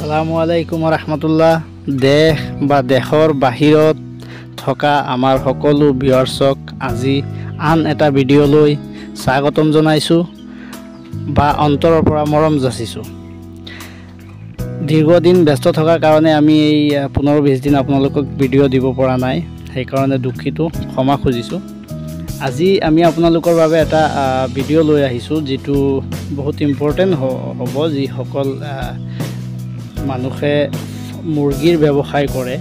আসসালামু আলাইকুম ৰাহমাতুল্লাহ। দেশ বা দেশৰ বাহিৰত থকা আমাৰ সকলো ভিউৱাৰ্ছক আজি আন এটা ভিডিঅ'লৈ স্বাগতম জনাইছোঁ বা অন্তৰৰ পৰা মৰম যাচিছোঁ। দীৰ্ঘদিন ব্যস্ত থকাৰ কাৰণে আমি এই 15-20 দিন আপোনালোকক ভিডিঅ' দিব পৰা নাই, সেইকাৰণে দুখিত, ক্ষমা খুজিছোঁ। আজি আমি আপোনালোকৰ বাবে এটা ভিডিঅ' লৈ আহিছোঁ যিটো বহুত ইম্পৰ্টেণ্ট হ'ব। যিসকল মানুহে মুৰ্গীৰ ব্যৱসায় কৰে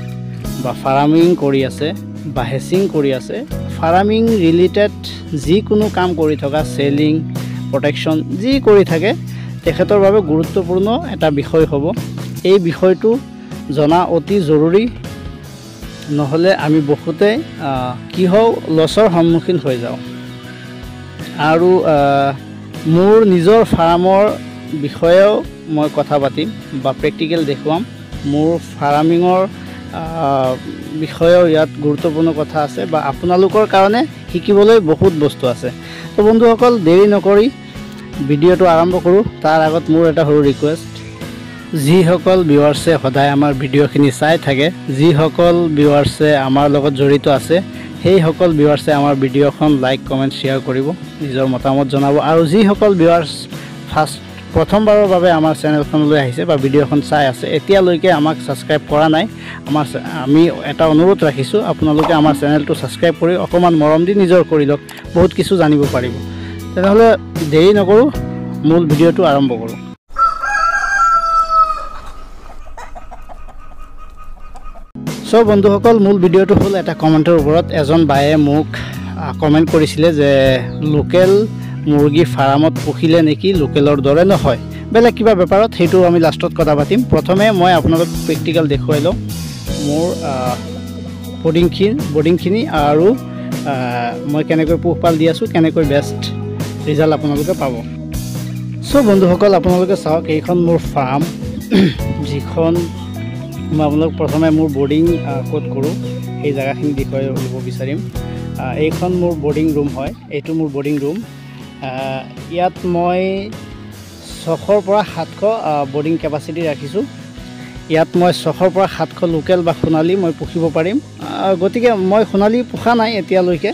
বা ফাৰ্মিং কৰি আছে বা হেচিং কৰি আছে, ফাৰ্মিং ৰিলেটেড যিকোনো কাম কৰি থকা, চেলিং, প্ৰটেকশ্যন যি কৰি থাকে, তেখেতৰ বাবে গুৰুত্বপূৰ্ণ এটা বিষয় হ'ব। এই বিষয়টো জনা অতি জৰুৰী, নহ'লে আমি বহুতে কি হওঁ লছৰ সন্মুখীন হৈ যাওঁ। আৰু মোৰ নিজৰ ফাৰ্মৰ বিষয়েও মই কথা পাতিম বা প্ৰেক্টিকেল দেখুৱাম। মোৰ ফাৰ্মিঙৰ বিষয়েও ইয়াত গুৰুত্বপূৰ্ণ কথা আছে বা আপোনালোকৰ কাৰণে শিকিবলৈ বহুত বস্তু আছে। তো বন্ধুসকল, দেৰি নকৰি ভিডিঅ'টো আৰম্ভ কৰোঁ। তাৰ আগত মোৰ এটা সৰু ৰিকুৱেষ্ট, যিসকল ভিউৱাৰ্ছে সদায় আমাৰ ভিডিঅ'খিনি চাই থাকে, যিসকল ভিউৱাৰ্ছে আমাৰ লগত জড়িত আছে, সেইসকল ভিউৱাৰ্ছে আমাৰ ভিডিঅ'খন লাইক, কমেণ্ট, শ্বেয়াৰ কৰিব, নিজৰ মতামত জনাব। আৰু যিসকল ভিউৱাৰ্ছ প্ৰথমবাৰৰ বাবে আমাৰ চেনেলখনলৈ আহিছে বা ভিডিঅ'খন চাই আছে, এতিয়ালৈকে আমাক ছাবস্ক্ৰাইব কৰা নাই, আমি এটা অনুৰোধ ৰাখিছোঁ, আপোনালোকে আমাৰ চেনেলটো ছাবস্ক্ৰাইব কৰি অকণমান মৰম দি নিজৰ কৰি লওক, বহুত কিছু জানিব পাৰিব। তেনেহ'লে দেৰি নকৰোঁ, মূল ভিডিঅ'টো আৰম্ভ কৰোঁ। চ' বন্ধুসকল, মূল ভিডিঅ'টো হ'ল এটা কমেণ্টৰ ওপৰত। এজন বায়ে মোক কমেণ্ট কৰিছিলে যে লোকেল মুৰ্গী ফাৰ্মত পুহিলে নেকি লোকেলৰ দৰে নহয়, বেলেগ কিবা বেপাৰত, সেইটো আমি লাষ্টত কথা পাতিম। প্ৰথমে মই আপোনালোক প্ৰেক্টিকেল দেখুৱাই লওঁ মোৰ বৰ্ডিংখিনি আৰু মই কেনেকৈ পোহপাল দি আছোঁ, কেনেকৈ বেষ্ট ৰিজাল্ট আপোনালোকে পাব। চ' বন্ধুসকল, আপোনালোকে চাওক, এইখন মোৰ ফাৰ্ম, যিখন মই আপোনালোক প্ৰথমে মোৰ বৰ্ডিং ক'ত কৰোঁ সেই জেগাখিনি দেখুৱাই ল'ব বিচাৰিম। এইখন মোৰ বৰ্ডিং ৰুম হয়, এইটো মোৰ বৰ্ডিং ৰুম। ইয়াত মই 600 পৰা 700 বৰ্ডিং কেপাচিটি ৰাখিছোঁ। ইয়াত মই 600 পৰা 700 লোকেল বা সোণালী মই পুহিব পাৰিম। গতিকে মই সোণালী পোহা নাই এতিয়ালৈকে,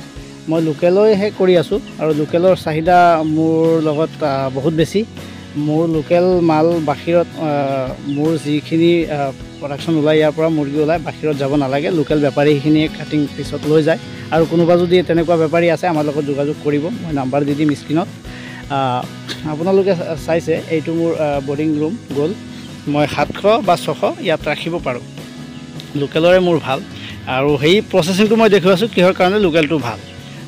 মই লোকেলৈহে কৰি আছোঁ। আৰু লোকেলৰ চাহিদা মোৰ লগত বহুত বেছি। মোৰ লোকেল মাল বাহিৰত, মোৰ যিখিনি প্ৰডাকশ্যন ওলায়, ইয়াৰ পৰা মুৰ্গী ওলায়, বাহিৰত যাব নালাগে, লোকেল বেপাৰী সেইখিনিয়ে কাটিং পিছত লৈ যায়। আৰু কোনোবা যদি তেনেকুৱা বেপাৰী আছে, আমাৰ লগত যোগাযোগ কৰিব, মই নাম্বাৰ দি দিম স্ক্ৰীণত। আপোনালোকে চাইছে, এইটো মোৰ বৰ্ডিং ৰুম গ'ল। মই 700 বা 600 ইয়াত ৰাখিব পাৰোঁ। লোকেলৰে মোৰ ভাল, আৰু সেই প্ৰচেছিংটো মই দেখুৱাইছোঁ কিহৰ কাৰণে লোকেলটো ভাল।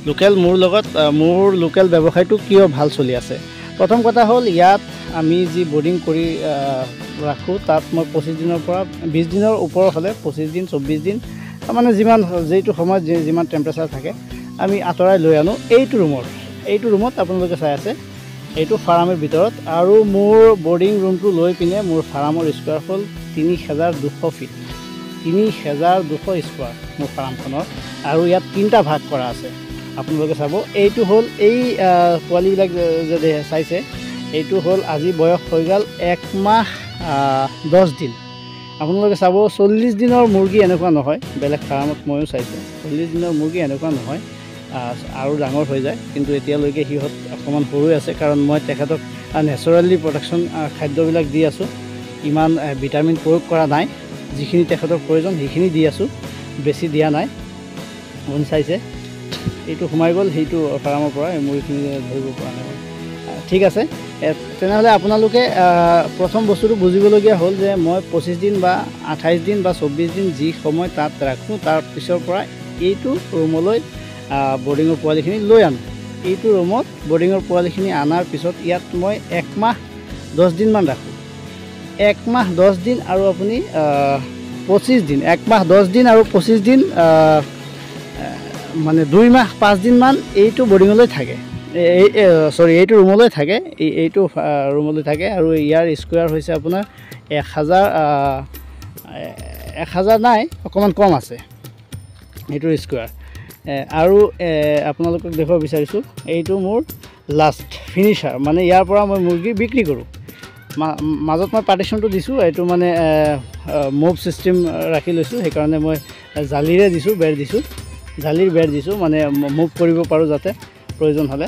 লোকেল মোৰ লগত, মোৰ লোকেল ব্যৱসায়টো কিয় ভাল চলি আছে। প্ৰথম কথা হ'ল, ইয়াত আমি যি বৰ্ডিং কৰি ৰাখোঁ, তাত মই 25 দিনৰ পৰা 20 দিনৰ ওপৰ হ'লে 25 দিন 24 দিন মানে যিটো সময়ত যিমান টেম্পাৰেচাৰ থাকে, আমি আঁতৰাই লৈ আনোঁ এইটো ৰুমত আপোনালোকে চাই আছে, এইটো ফাৰ্মৰ ভিতৰত। আৰু মোৰ বৰ্ডিং ৰুমটো লৈ পিনে মোৰ ফাৰ্মৰ স্কোৱাৰ হ'ল 3200 ফিট, 3200 স্কোৱাৰ মোৰ ফাৰ্মখনৰ। আৰু ইয়াত 3টা ভাগ কৰা আছে, আপোনালোকে চাব। এইটো হ'ল এই পোৱালিবিলাক যদি চাইছে, এইটো হ'ল আজি বয়স হৈ গ'ল 1 মাহ 10 দিন। আপোনালোকে চাব, 40 দিনৰ মুৰ্গী এনেকুৱা নহয়, বেলেগ ফাৰ্মত ময়ো চাইছোঁ, 40 দিনৰ মুৰ্গী এনেকুৱা নহয়, আৰু ডাঙৰ হৈ যায়। কিন্তু এতিয়ালৈকে সিহঁত অকণমান সৰু আছে, কাৰণ মই তেখেতক নেচাৰেলি প্ৰডাকশ্যন খাদ্যবিলাক দি আছোঁ, ইমান ভিটামিন প্ৰয়োগ কৰা নাই। যিখিনি তেখেতৰ প্ৰয়োজন সেইখিনি দি আছোঁ, বেছি দিয়া নাই। আপুনি চাইছে, এইটো সোমাই গ'ল সেইটো ফাৰ্মৰ পৰা, এই মুৰ্গীখিনি ধৰিব পৰা নাই। ঠিক আছে, তেনেহ'লে আপোনালোকে প্ৰথম বস্তুটো বুজিবলগীয়া হ'ল যে মই 25 দিন বা 28 দিন বা 24 দিন যি সময় তাত ৰাখোঁ, তাৰ পিছৰ পৰা এইটো ৰুমলৈ বৰ্ডিঙৰ পোৱালিখিনি লৈ আনোঁ। এইটো ৰুমত বৰ্ডিঙৰ পোৱালিখিনি অনাৰ পিছত ইয়াত মই 1 মাহ 10 দিনমান ৰাখোঁ। 1 মাহ 10 দিন আৰু আপুনি 25 দিন, 1 মাহ 10 দিন আৰু 25 দিন, মানে 2 মাহ 5 দিনমান এইটো বৰ্ডিঙলৈ থাকে, এইটো ৰুমলৈ থাকে, এইটো ৰুমলৈ থাকে। আৰু ইয়াৰ স্কোৱাৰ হৈছে আপোনাৰ 1000 নাই, অকণমান কম আছে এইটোৰ স্কোৱাৰ। আৰু আপোনালোকক দেখুৱাব বিচাৰিছোঁ, এইটো মোৰ লাষ্ট ফিনিচাৰ, মানে ইয়াৰ পৰা মই মুৰ্গী বিক্ৰী কৰোঁ। মাজত মই পাৰ্টিশ্যনটো দিছোঁ, এইটো মানে মুভ ছিষ্টেম ৰাখি লৈছোঁ, সেইকাৰণে মই জালিৰে দিছোঁ, বেৰ দিছোঁ, জালিৰ বেৰ দিছোঁ, মানে মুভ কৰিব পাৰোঁ যাতে প্ৰয়োজন হ'লে।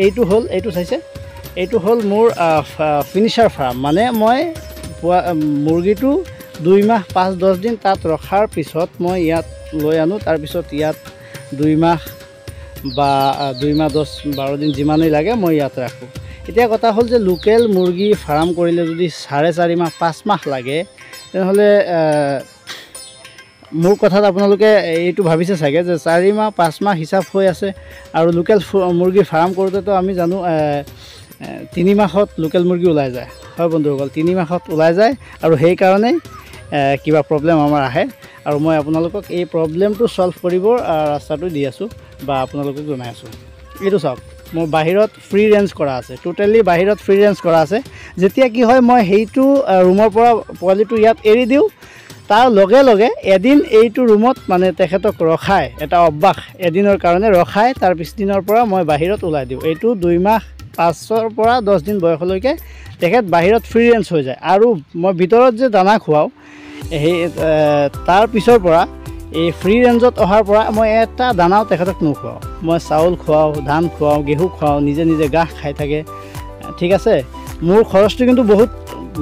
এইটো চাইছে, এইটো হ'ল মোৰ ফিনিচাৰ ফাৰ্ম। মানে মই মুৰ্গীটো 2 মাহ 5-10 দিন তাত ৰখাৰ পিছত মই ইয়াত লৈ আনোঁ, তাৰপিছত ইয়াত 2 মাহ বা 2 মাহ 10-12 দিন যিমানেই লাগে মই ইয়াত ৰাখোঁ। এতিয়া কথা হ'ল যে লোকেল মুৰ্গী ফাৰ্ম কৰিলে যদি 4.5 মাহ 5 মাহ লাগে, তেনেহ'লে মোৰ কথাত আপোনালোকে এইটো ভাবিছে চাগে যে 4 মাহ 5 মাহ হিচাপ হৈ আছে, আৰু লোকেল মুৰ্গী ফাৰ্ম কৰোঁতেতো আমি জানো 3 মাহত লোকেল মুৰ্গী ওলাই যায়। হয় বন্ধুসকল, 3 মাহত ওলাই যায়, আৰু সেইকাৰণেই কিবা প্ৰব্লেম আমাৰ আহে, আৰু মই আপোনালোকক এই প্ৰব্লেমটো ছল্ভ কৰিবৰ ৰাস্তাটো দি আছোঁ বা আপোনালোকক জনাই আছোঁ। এইটো চাওক, মোৰ বাহিৰত ফ্ৰী ৰেঞ্জ কৰা আছে, টোটেলি বাহিৰত ফ্ৰী ৰেঞ্জ কৰা আছে। যেতিয়া কি হয়, মই সেইটো ৰুমৰ পৰা পোৱালিটো ইয়াত এৰি দিওঁ, তাৰ লগে লগে এদিন এইটো ৰুমত মানে তেখেতক ৰখাই, এটা অভ্যাস, এদিনৰ কাৰণে ৰখাই তাৰ পিছদিনৰ পৰা মই বাহিৰত ওলাই দিওঁ। এইটো 2 মাহ 5-ৰ পৰা 10 দিন বয়সলৈকে তেখেত বাহিৰত ফ্ৰী ৰেঞ্জ হৈ যায়, আৰু মই ভিতৰত যে দানা খুৱাওঁ, সেই তাৰ পিছৰ পৰা এই ফ্ৰী ৰেঞ্জত অহাৰ পৰা মই এটা দানাও তেখেতক নোখুৱাওঁ। মই চাউল খুৱাওঁ, ধান খুৱাওঁ, গেহু খুৱাওঁ, নিজে নিজে ঘাঁহ খাই থাকে, ঠিক আছে। মোৰ খৰচটো কিন্তু বহুত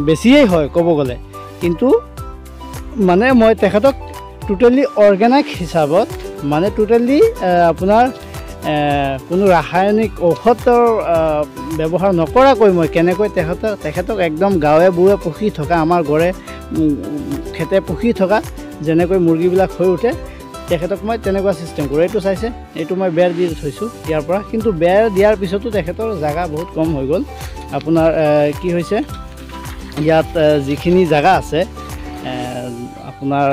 বেছিয়েই হয় ক'ব গ'লে, কিন্তু মানে মই তেখেতক টোটেলি অৰ্গেনিক হিচাপত, মানে টোটেলি আপোনাৰ কোনো ৰাসায়নিক ঔষধৰ ব্যৱহাৰ নকৰাকৈ মই কেনেকৈ তেখেতক একদম গাঁৱে বুৱে পুহি থকা, আমাৰ ঘৰে খেতে পুহি থকা যেনেকৈ মুৰ্গীবিলাক হৈ উঠে, তেখেতক মই তেনেকুৱা ছিষ্টেম কৰোঁ। এইটো চাইছে, এইটো মই বেৰ দি থৈছোঁ ইয়াৰ পৰা, কিন্তু বেৰ দিয়াৰ পিছতো তেখেতৰ জেগা বহুত কম হৈ গ'ল। আপোনাৰ কি হৈছে, ইয়াত যিখিনি জেগা আছে, আপোনাৰ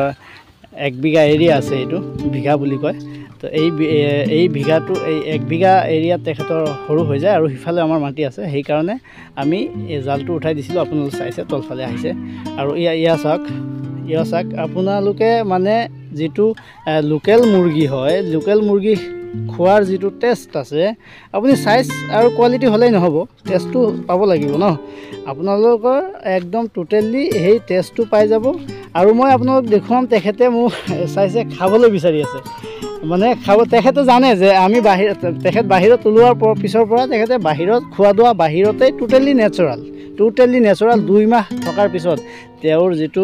1 বিঘা এৰিয়া আছে, এইটো বিঘা বুলি কয়, তো এই বিঘাটো, এই 1 বিঘা এৰিয়াত তেখেতৰ সৰু হৈ যায়, আৰু সিফালে আমাৰ মাটি আছে, সেইকাৰণে আমি এই জালটো উঠাই দিছিলোঁ। আপোনালোকে চাইছে, তলফালে আহিছে, আৰু ইয়া চাওক আপোনালোকে মানে যিটো লোকেল মুৰ্গী হয়, লোকেল মুৰ্গী খোৱাৰ যিটো টেষ্ট আছে, আপুনি চাইজ আৰু কোৱালিটি হ'লেই নহ'ব, টেষ্টটো পাব লাগিব ন। আপোনালোকৰ একদম টোটেলি সেই টেষ্টটো পাই যাব, আৰু মই আপোনালোকক দেখুৱাম। তেখেতে মোক চাইছে, খাবলৈ বিচাৰি আছে, মানে তেখেতে জানে যে আমি তেখেত বাহিৰত ওলোৱাৰ পিছৰ পৰা তেখেতে বাহিৰত খোৱা দোৱা বাহিৰতেই টোটেলি নেচাৰেল 2 মাহ থকাৰ পিছত তেওঁৰ যিটো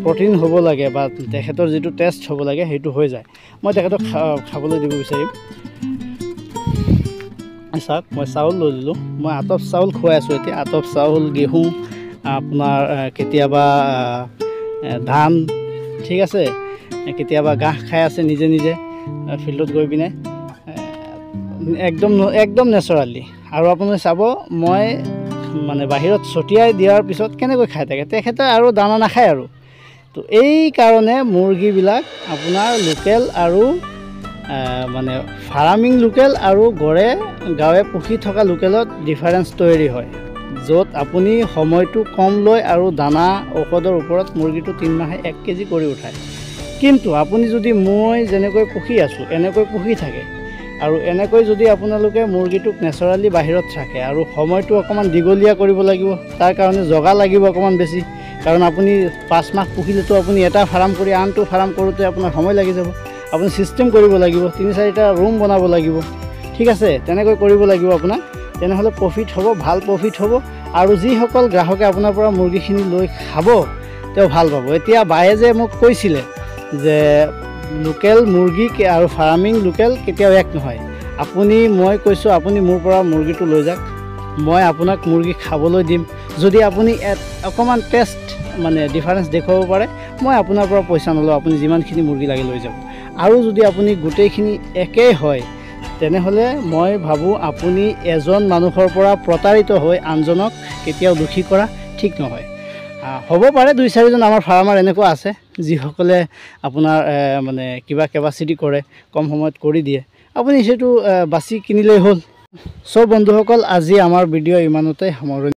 প্ৰটিন হ'ব লাগে বা তেখেতৰ যিটো টেষ্ট হ'ব লাগে, সেইটো হৈ যায়। মই তেখেতক খাবলৈ দিব বিচাৰিম। চাওক, মই চাউল লৈ দিলোঁ, মই আতপ চাউল খুৱাই আছোঁ এতিয়া, আতপ চাউল, গেহু, আপোনাৰ কেতিয়াবা ধান, ঠিক আছে, কেতিয়াবা ঘাঁহ খাই আছে নিজে নিজে ফিল্ডত গৈ পিনে, একদম নেচাৰেলি। আৰু আপুনি চাব, মই মানে বাহিৰত ছটিয়াই দিয়াৰ পিছত কেনেকৈ খাই থাকে, তেখেতে আৰু দানা নাখায় আৰু। তো এই কাৰণে মুৰ্গীবিলাক আপোনাৰ লোকেল আৰু মানে ফাৰ্মিং লোকেল আৰু গাঁৱে পুহি থকা লোকেলত ডিফাৰেঞ্চ তৈয়াৰী হয়, য'ত আপুনি সময়টো কম লয় আৰু দানা ঔষধৰ ওপৰত মুৰ্গীটো 3 মাহে 1 কেজি কৰি উঠায়। কিন্তু আপুনি যদি মই যেনেকৈ পুহি আছোঁ এনেকৈ পুহি থাকে, আৰু এনেকৈ যদি আপোনালোকে মুৰ্গীটোক নেচাৰেলি বাহিৰত ৰাখে, আৰু সময়টো অকণমান দীঘলীয়া কৰিব লাগিব, তাৰ কাৰণে জগা লাগিব অকণমান বেছি, কাৰণ আপুনি 5 মাহ পুহিলেতো আপুনি এটা ফাৰ্ম কৰি আনটো ফাৰ্ম কৰোঁতে আপোনাৰ সময় লাগি যাব। আপুনি ছিষ্টেম কৰিব লাগিব, 3-4টা ৰুম বনাব লাগিব, ঠিক আছে, তেনেকৈ কৰিব লাগিব আপোনাক, তেনেহ'লে প্ৰফিট হ'ব, ভাল প্ৰফিট হ'ব, আৰু যিসকল গ্ৰাহকে আপোনাৰ পৰা মুৰ্গীখিনি লৈ খাব তেওঁ ভাল পাব। এতিয়া বায়ে যে মোক কৈছিলে যে লোকেল মুৰ্গী আৰু ফাৰ্মিং লোকেল কেতিয়াও এক নহয়, মই কৈছোঁ আপুনি মোৰ পৰা মুৰ্গীটো লৈ যাওক, মই আপোনাক মুৰ্গী খাবলৈ দিম, যদি আপুনি অকণমান টেষ্ট মানে ডিফাৰেঞ্চ দেখুৱাব পাৰে, মই আপোনাৰ পৰা পইচা নলওঁ, আপুনি যিমানখিনি মুৰ্গী লাগে লৈ যাব। আৰু যদি আপুনি গোটেইখিনি একেই হয়, তেনেহ'লে মই ভাবোঁ আপুনি এজন মানুহৰ পৰা প্ৰতাৰিত হৈ আনজনক কেতিয়াও দুখী কৰা ঠিক নহয়। হ'ব পাৰে 2-4জন আমাৰ ফাৰ্মাৰ এনেকুৱা আছে, যিসকলে আপোনাৰ মানে কিবা কেপাচিটি কৰে, কম সময়ত কৰি দিয়ে, আপুনি সেইটো বাছি কিনিলেই হ'ল। বন্ধুসকল, আজি আমাৰ ভিডিঅ' ইমানতে সামৰণি।